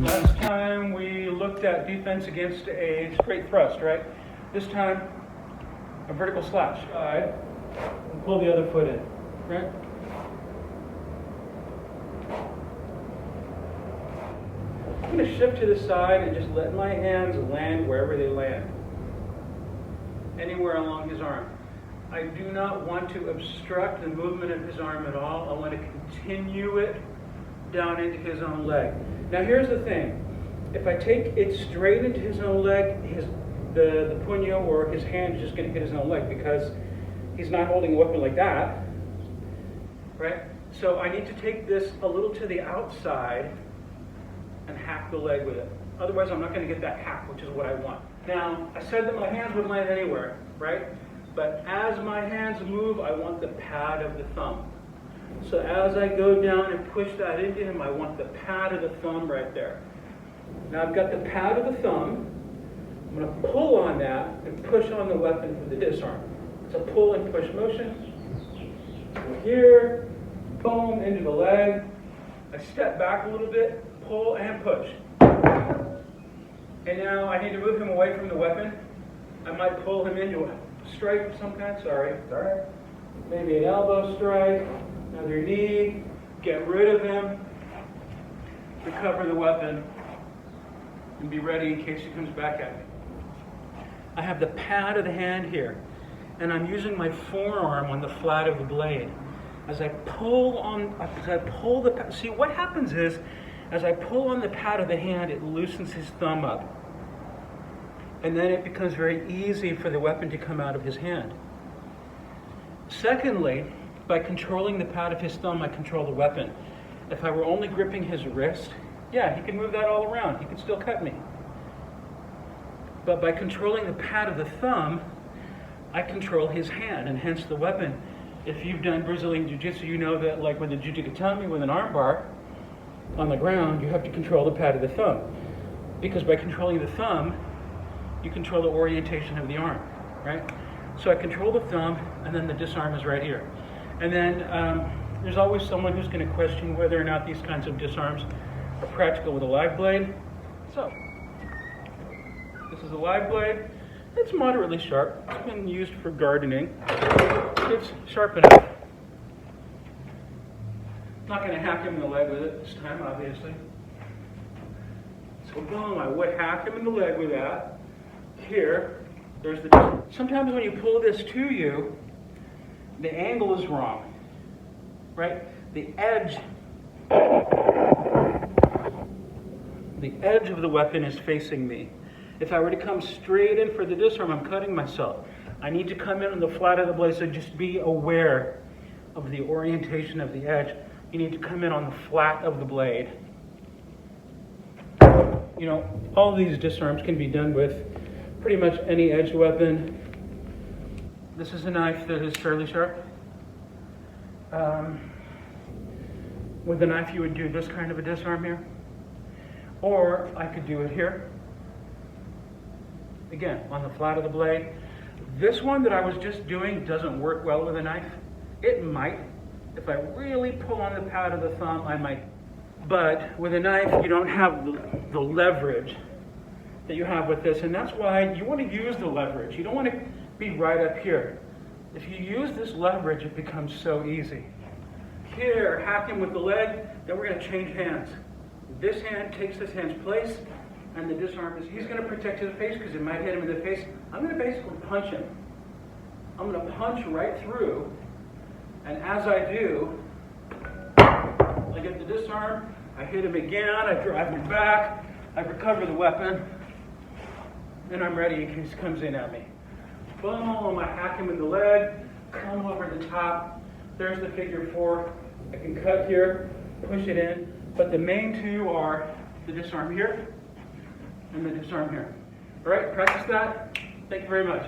Last time we looked at defense against a straight thrust, right? This time, a vertical slash. Side, and pull the other foot in, right? I'm going to shift to the side and just let my hands land wherever they land. Anywhere along his arm. I do not want to obstruct the movement of his arm at all. I want to continue it down into his own leg. Now here's the thing. If I take it straight into his own leg, the puño or his hand is just going to hit his own leg because he's not holding a weapon like that, right? So I need to take this a little to the outside and hack the leg with it. Otherwise, I'm not going to get that hack, which is what I want. Now, I said that my hands would land anywhere, right? But as my hands move, I want the pad of the thumb. So as I go down and push that into him, I want the pad of the thumb right there. Now I've got the pad of the thumb. I'm going to pull on that and push on the weapon for the disarm. It's a pull and push motion. So here, boom, into the leg. I step back a little bit, pull and push. And now I need to move him away from the weapon. I might pull him into a strike of some kind, sorry. Maybe an elbow strike, another knee, get rid of him, recover the weapon, and be ready in case he comes back at me. I have the pad of the hand here, and I'm using my forearm on the flat of the blade. As I pull the pad, see what happens is, as I pull on the pad of the hand, it loosens his thumb up. And then it becomes very easy for the weapon to come out of his hand. Secondly, by controlling the pad of his thumb, I control the weapon. If I were only gripping his wrist, yeah, he can move that all around. He can still cut me. But by controlling the pad of the thumb, I control his hand, and hence the weapon. If you've done Brazilian Jiu-Jitsu, you know that like with the Jujitsu with an arm bar on the ground, you have to control the pad of the thumb. Because by controlling the thumb, you control the orientation of the arm, right? So I control the thumb, and then the disarm is right here. And then there's always someone who's going to question whether or not these kinds of disarms are practical with a live blade. So, this is a live blade. It's moderately sharp. It's been used for gardening. It's sharp enough. Not going to hack him in the leg with it this time, obviously. So boom, I would hack him in the leg with that. Here, there's the... Sometimes when you pull this to you, the angle is wrong, right? The edge of the weapon is facing me. If I were to come straight in for the disarm, I'm cutting myself. I need to come in on the flat of the blade, so just be aware of the orientation of the edge. You need to come in on the flat of the blade. You know, all these disarms can be done with pretty much any edged weapon. This is a knife that is fairly sharp. With a knife you would do this kind of a disarm here. Or I could do it here. Again, on the flat of the blade. This one that I was just doing doesn't work well with a knife. It might. If I really pull on the pad of the thumb, I might. But with a knife, you don't have the leverage that you have with this, and that's why you want to use the leverage. You don't want to be right up here. If you use this leverage, it becomes so easy. Here, hack him with the leg, then we're going to change hands. This hand takes this hand's place, and the disarm is, he's going to protect his face because it might hit him in the face. I'm going to basically punch him. I'm going to punch right through, and as I do, I get the disarm, I hit him again, I drive him back, I recover the weapon, and I'm ready in case he comes in at me. Boom, I hack him in the leg, come over the top, there's the figure 4. I can cut here, push it in, but the main two are the disarm here and the disarm here. All right, practice that. Thank you very much.